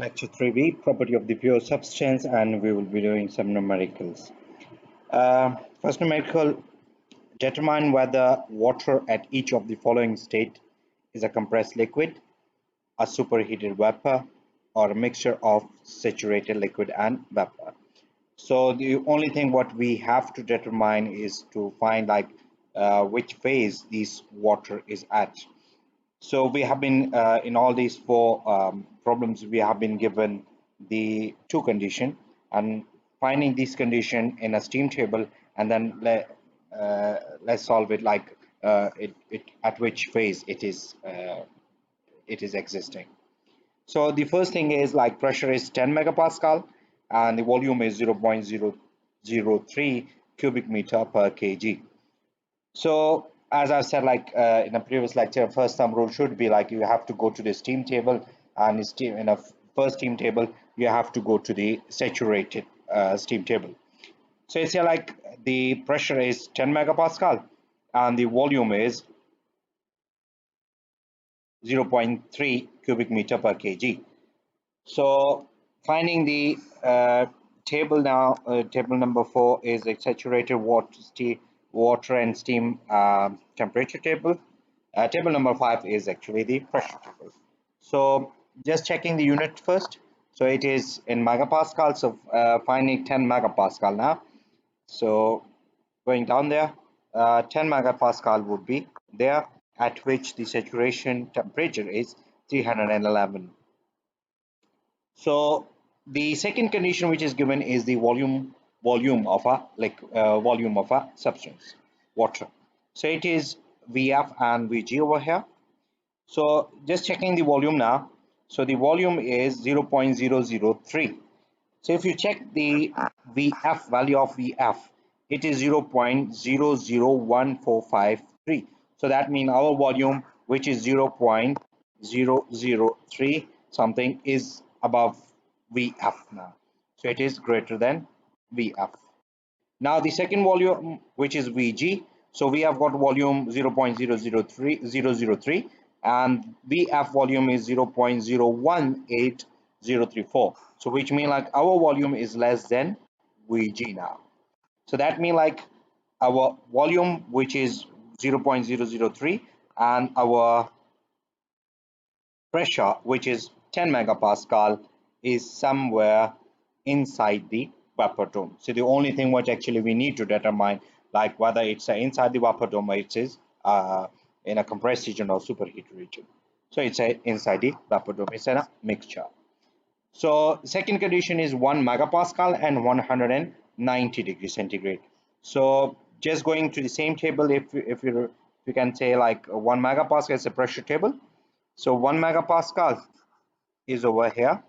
Lecture 3B, Property of the Pure Substance, and we will be doing some numericals. First numerical, determine whether water at each of the following state is a compressed liquid, a superheated vapor, or a mixture of saturated liquid and vapor. So the only thing what we have to determine is to find which phase this water is at. So we have been in all these four problems, we have been given the two condition and finding this condition in a steam table, and then let's solve it at which phase it is existing. So the first thing is like pressure is 10 megapascal and the volume is 0.003 cubic meter per kg. So as I said, in a previous lecture, first thumb rule should be like you have to go to the steam table, and in a first steam table you have to go to the saturated steam table. So it's here like the pressure is 10 megapascal and the volume is 0.3 cubic meter per kg. So finding the table now, table number 4 is a saturated water and steam temperature table. Table number 5 is actually the pressure table. So just checking the unit first. So it is in megapascal. So finding 10 megapascal now. So going down there, 10 megapascal would be there, at which the saturation temperature is 311. So the second condition which is given is the volume of a substance, water. So it is Vf and Vg over here. So just checking the volume now. So the volume is 0.003. So if you check the Vf value of Vf, it is 0.001453. So that means our volume, which is 0.003 something, is above Vf now. So it is greater than Vf. Now the second volume, which is Vg, so we have got volume 0.003003 and Vf volume is 0.018034. So which means like our volume is less than Vg now. So that means like our volume, which is 0.003, and our pressure, which is 10 megapascal, is somewhere inside the vapor dome. So the only thing which actually we need to determine, like whether it's inside the vapor dome or it is in a compressed region or superheated region. So it's inside the vapor dome. It's a mixture. So second condition is 1 megapascal and 190 degrees centigrade. So just going to the same table, if you can say like 1 megapascal is a pressure table. So 1 megapascal is over here,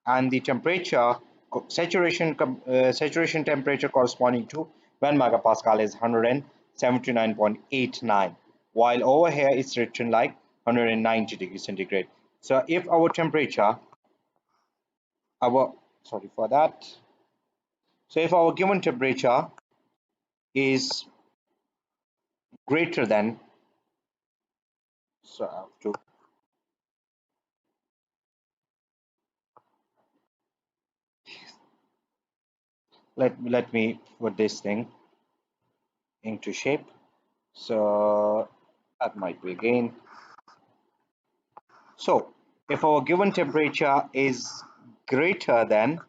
and the temperature saturation temperature corresponding to 1 megapascal is 179.89, while over here it's written like 190 degrees centigrade. So if our temperature, sorry for that, so if our given temperature is greater than, so I have to let me put this thing into shape. So that might be again. So if our given temperature is greater than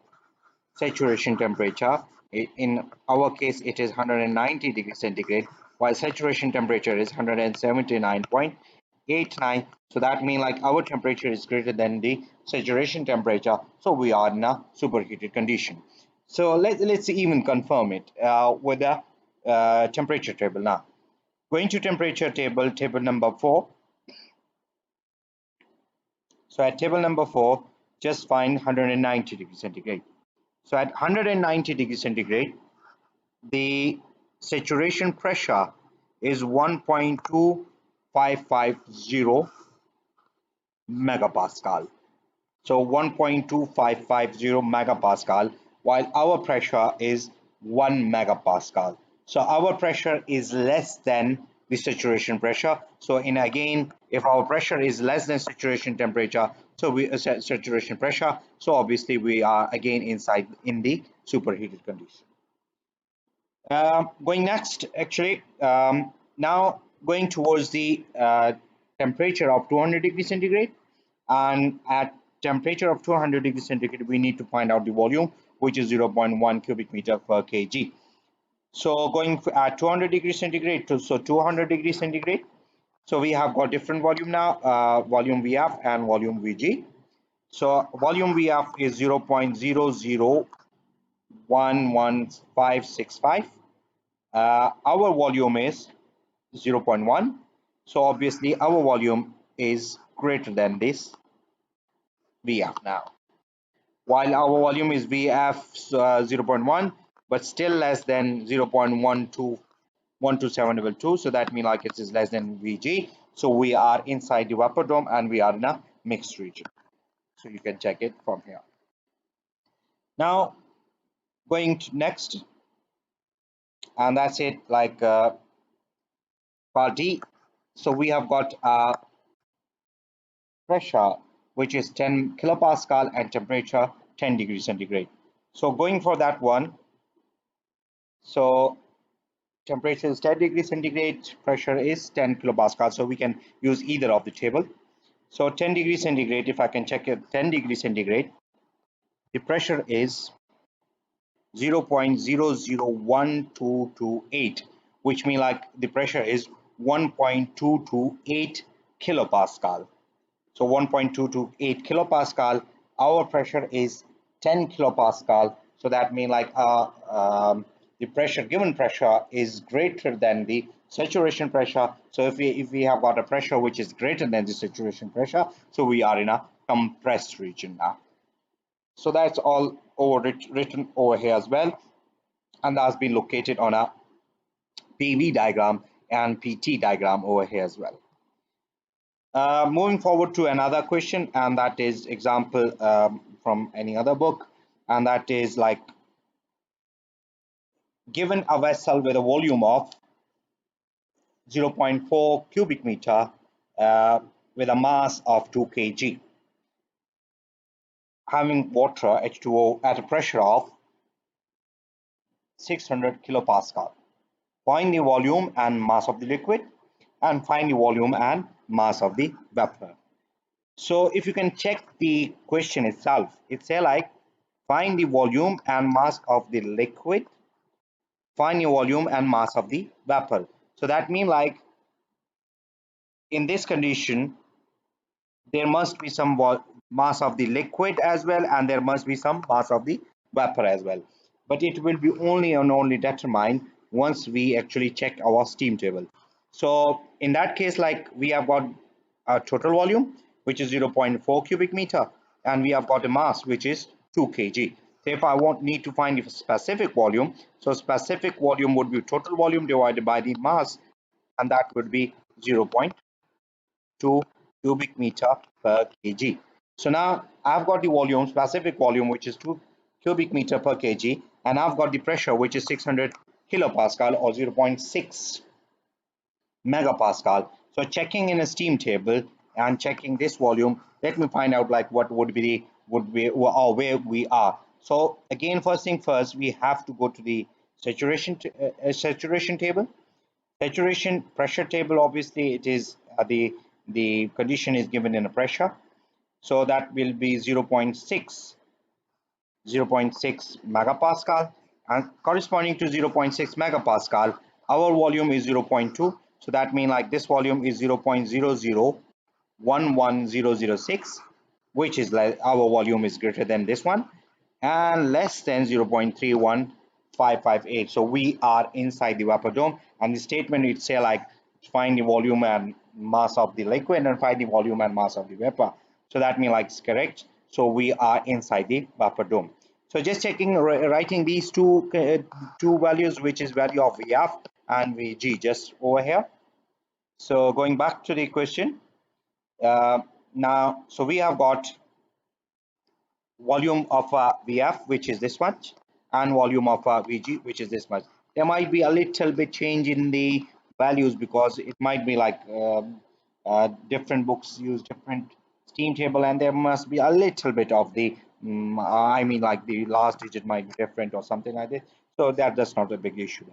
saturation temperature, in our case it is 190 degrees centigrade, while saturation temperature is 179.89. So that means like our temperature is greater than the saturation temperature, so we are in a superheated condition. So let's even confirm it with the temperature table. Now going to temperature table, table number 4. So at table number 4, just find 190 degrees centigrade. So at 190 degrees centigrade, the saturation pressure is 1.2550 megapascal. So 1.2550 megapascal, while our pressure is 1 megapascal. So our pressure is less than the saturation pressure. So in again, if our pressure is less than saturation temperature, so we saturation pressure, so obviously we are again inside in the superheated condition. Going next, actually, now going towards the temperature of 200 degrees centigrade, and at temperature of 200 degrees centigrade, we need to find out the volume, which is 0.1 cubic meter per kg. So going at 200 degrees centigrade to 200 degrees centigrade, so we have got different volume now, volume VF and volume VG. So volume VF is 0.0011565. Our volume is 0.1. So obviously our volume is greater than this VF now. While our volume is VF 0.1, but still less than 0.12722. So that means like it is less than VG. So we are inside the vapor dome and we are in a mixed region. So you can check it from here. Now going to next, and that's it, like part D. So we have got pressure which is 10 kilopascal and temperature 10 degrees centigrade. So going for that one, so temperature is 10 degrees centigrade, pressure is 10 kilopascal, so we can use either of the table. So 10 degrees centigrade, if I can check it, 10 degrees centigrade, the pressure is 0.001228, which means like the pressure is 1.228 kilopascal. So 1.228 kilopascal, our pressure is 10 kilopascal. So that means like the pressure, given pressure is greater than the saturation pressure. So if we have got a pressure which is greater than the saturation pressure, so we are in a compressed region now. So that's all written over here as well, and that's been located on a PV diagram and PT diagram over here as well. Moving forward to another question, and that is example from any other book, and that is like, given a vessel with a volume of 0.4 cubic meter with a mass of 2 kg, having water H2O at a pressure of 600 kilopascal. Find the volume and mass of the liquid, and find the volume and mass of the vapor. So if you can check the question itself, it say like, find the volume and mass of the liquid, find the volume and mass of the vapor. So that means like, in this condition, there must be some mass of the liquid as well, and there must be some mass of the vapor as well. But it will be only and only determined once we actually check our steam table. So in that case, like, we have got a total volume which is 0.4 cubic meter, and we have got a mass which is 2 kg. So if I need to find the specific volume, so specific volume would be total volume divided by the mass, and that would be 0.2 cubic meter per kg. So now I've got the volume, specific volume, which is 2 cubic meter per kg, and I've got the pressure, which is 600 kilopascal or 0.6 megapascal. So checking in a steam table and checking this volume, let me find out like what would be or where we are. So again, first thing first, we have to go to the saturation table. Saturation pressure table, obviously it is the condition is given in a pressure, so that will be 0.6 megapascal, and corresponding to 0.6 megapascal, our volume is 0.2. So that means like this volume is 0.0011006, which is like our volume is greater than this one and less than 0.31558. So we are inside the vapor dome, and the statement would say like, find the volume and mass of the liquid and find the volume and mass of the vapor. So that means like it's correct. So we are inside the vapor dome. So just checking, writing these two values, which is value of VF and VG, just over here. So going back to the question, now, so we have got volume of VF, which is this much, and volume of VG, which is this much. There might be a little bit change in the values, because it might be like different books use different steam table, and there must be a little bit of the I mean, like the last digit might be different or something like this. So that's not a big issue.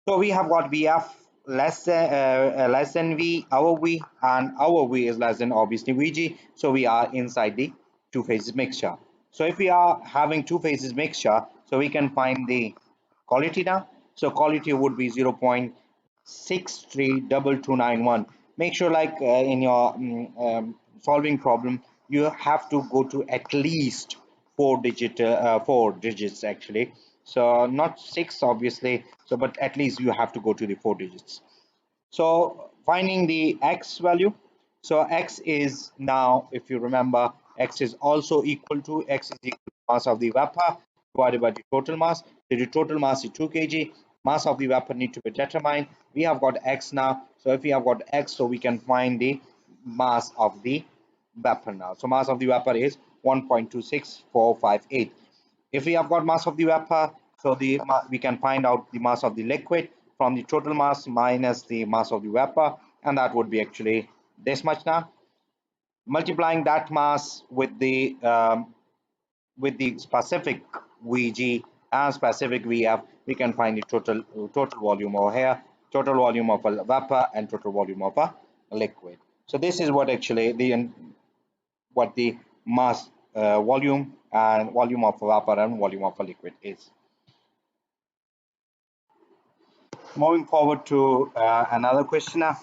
So we have got VF less than V, our V, and our V is less than obviously VG. So we are inside the two phases mixture. So if we are having two phases mixture, so we can find the quality now. So quality would be 0.632291. Make sure, like in your solving problem, you have to go to at least four digits actually. So not six obviously, so but at least you have to go to the four digits. So finding the x value, so x is now, if you remember, x is also equal to mass of the vapor divided by the total mass. So the total mass is 2 kg. Mass of the vapor need to be determined. We have got x now. So if we have got x, so we can find the mass of the vapor now. So mass of the vapor is 1.26458. If we have got mass of the vapor, so we can find out the mass of the liquid from the total mass minus the mass of the vapor, and that would be actually this much now. Multiplying that mass with the specific Vg and specific Vf, we can find the total volume over here, total volume of a vapor and total volume of a liquid. So this is what actually the mass, volume and volume of a vapor and volume of a liquid is. Moving forward to another question now.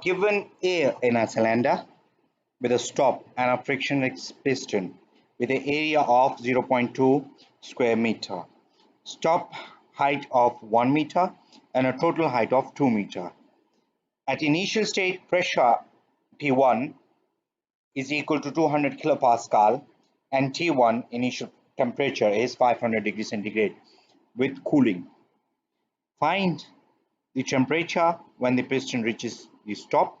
Given air in a cylinder with a stop and a frictionless piston with an area of 0.2 square meter, stop height of 1 meter, and a total height of 2 meter. At initial state, pressure P1 is equal to 200 kilopascal, and T1 initial temperature is 500 degrees centigrade with cooling. Find the temperature when the piston reaches the stop,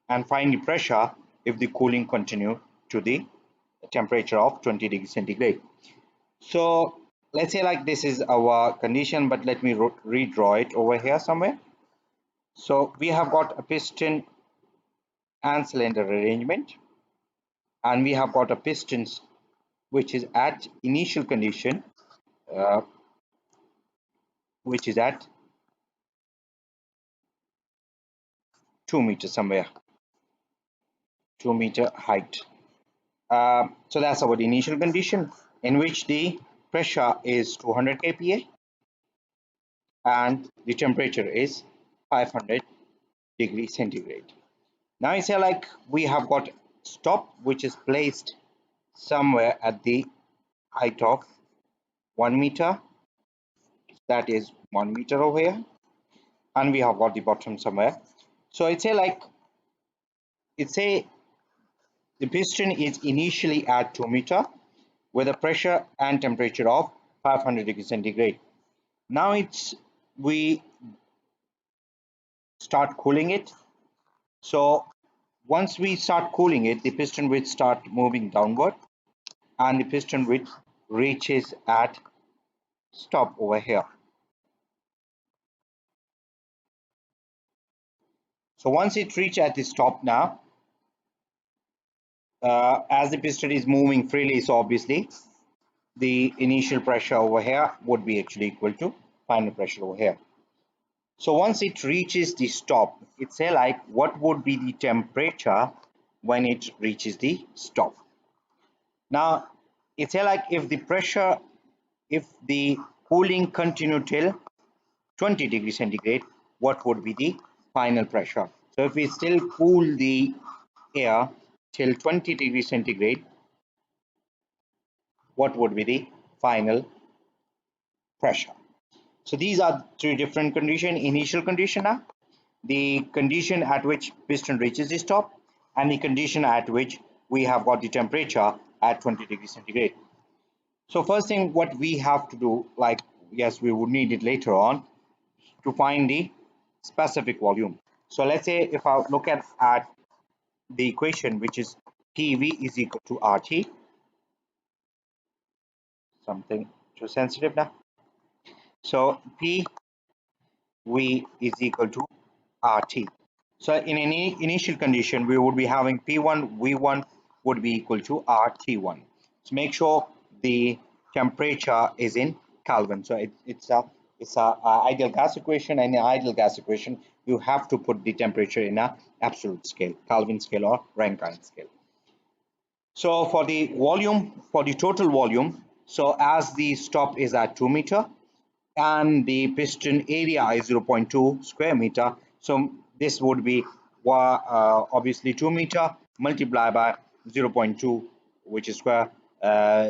and find the pressure if the cooling continue to the temperature of 20 degrees centigrade. So let's say like this is our condition, but let me redraw it over here somewhere. So we have got a piston and cylinder arrangement, and we have got a piston which is at initial condition, uh, which is at 2 meters somewhere, 2 meter height. So that's our initial condition in which the pressure is 200 kPa and the temperature is 500 degrees centigrade. Now it's like we have got stop which is placed somewhere at the height of 1 meter, that is 1 meter over here, and we have got the bottom somewhere. So it's a the piston is initially at 2 meter with a pressure and temperature of 500 degrees centigrade. Now we start cooling it. So once we start cooling it, the piston will start moving downward, and the piston will reaches at stop over here. So once it reaches at the stop now, as the piston is moving freely, so obviously the initial pressure over here would be actually equal to final pressure over here. So once it reaches the stop, it's like what would be the temperature when it reaches the stop. Now it's like if the pressure, if the cooling continue till 20 degrees centigrade, what would be the final pressure? So if we still cool the air till 20 degrees centigrade, what would be the final pressure? So these are three different conditions. Initial condition, the condition at which piston reaches the stop, and the condition at which we have got the temperature at 20 degrees centigrade. So first thing what we have to do, like yes, we would need it later on to find the specific volume. So let's say if I look at the equation, which is PV is equal to RT, something too sensitive now. So P V is equal to RT. So in any initial condition, we would be having P1, V1 would be equal to RT1. So make sure the temperature is in Kelvin. So it's a ideal gas equation, and in ideal gas equation, you have to put the temperature in a absolute scale, Kelvin scale or Rankine scale. So for the volume, for the total volume, so as the stop is at 2 meter, and the piston area is 0.2 square meter, so this would be obviously 2 meter multiplied by 0.2, which is square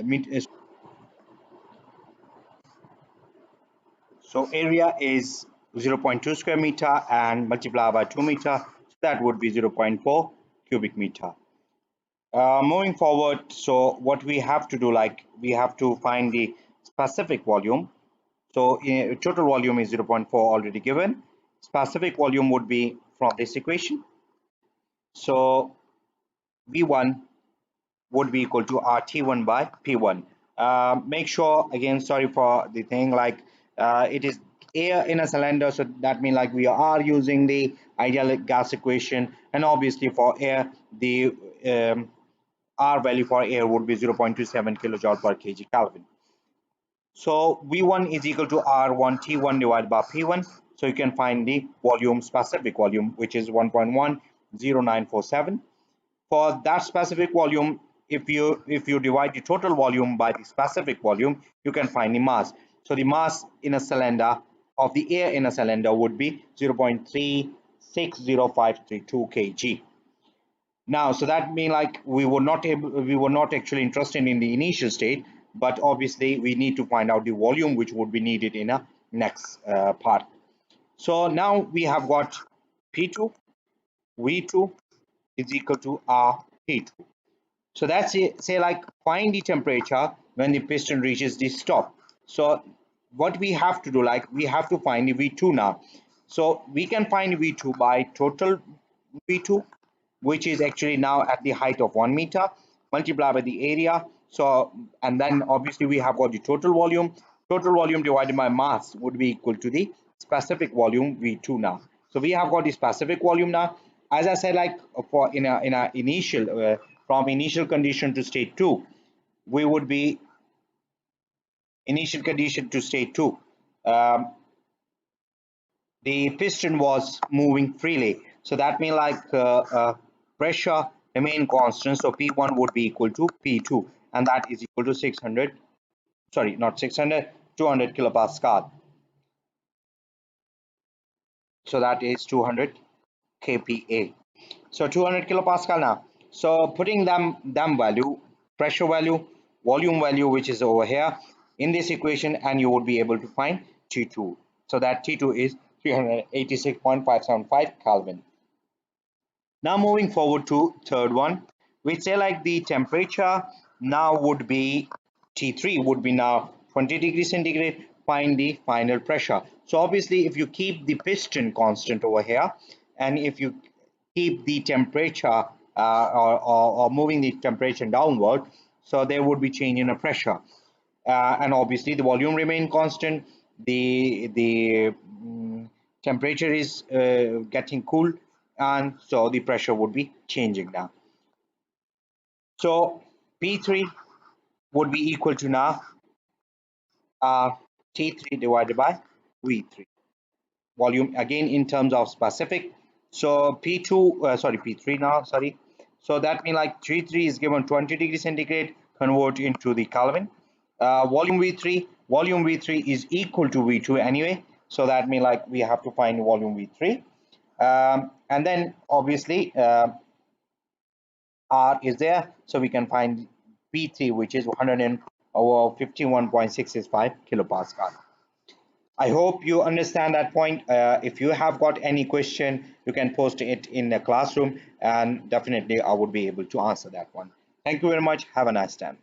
meter. So area is 0.2 square meter and multiplied by 2 meter, so that would be 0.4 cubic meter. Moving forward, so what we have to do, like we have to find the specific volume. So total volume is 0.4 already given. Specific volume would be from this equation. So V1 would be equal to RT1 by P1. Make sure, again, sorry for the thing, like it is air in a cylinder, so that means like we are using the ideal gas equation, and obviously for air, the R value for air would be 0.27 kilojoule per kg Kelvin. So V1 is equal to R1 T1 divided by P1. So you can find the volume, specific volume, which is 1.10947. For that specific volume, if you divide the total volume by the specific volume, you can find the mass. So the mass in a cylinder of the air in a cylinder would be 0.360532 kg. Now, so that means like we were not actually interested in the initial state, but obviously we need to find out the volume which would be needed in a next part. So now we have got P2, V2 is equal to RT2. So that's it. Say like find the temperature when the piston reaches the stop. So what we have to do, like we have to find the V2 now. So we can find V2 by total V2, which is actually now at the height of 1 meter, multiplied by the area. So, and then obviously we have got the total volume. Total volume divided by mass would be equal to the specific volume V2 now. So we have got the specific volume now. As I said, like for in a initial from initial condition to state 2, we would be initial condition to state 2. Um, the piston was moving freely, so that means like pressure remain constant, so P1 would be equal to P2, and that is equal to 600, sorry, not 600, 200 kilopascal. So that is 200 kPa. So 200 kilopascal now. So putting them value, pressure value, volume value, which is over here in this equation, and you would be able to find T2. So that T2 is 386.575 Kelvin. Now moving forward to third one, we say like the temperature now would be T3 would be now 20 degrees centigrade. Find the final pressure. So obviously if you keep the piston constant over here, and if you keep the temperature or moving the temperature downward, so there would be change in the pressure, and obviously the volume remain constant, the temperature is getting cool, and so the pressure would be changing now. So P3 would be equal to now T3 divided by V3. Volume again in terms of specific. So P2, sorry, P3 now, sorry. So that means like T3 is given 20 degrees centigrade, convert into the Kelvin. Volume V3 is equal to V2 anyway. So that means like we have to find volume V3. And then obviously R is there, so we can find P3, which is 151.665 kilopascal. I hope you understand that point. If you have got any question, you can post it in the classroom, and definitely I would be able to answer that one. Thank you very much. Have a nice time.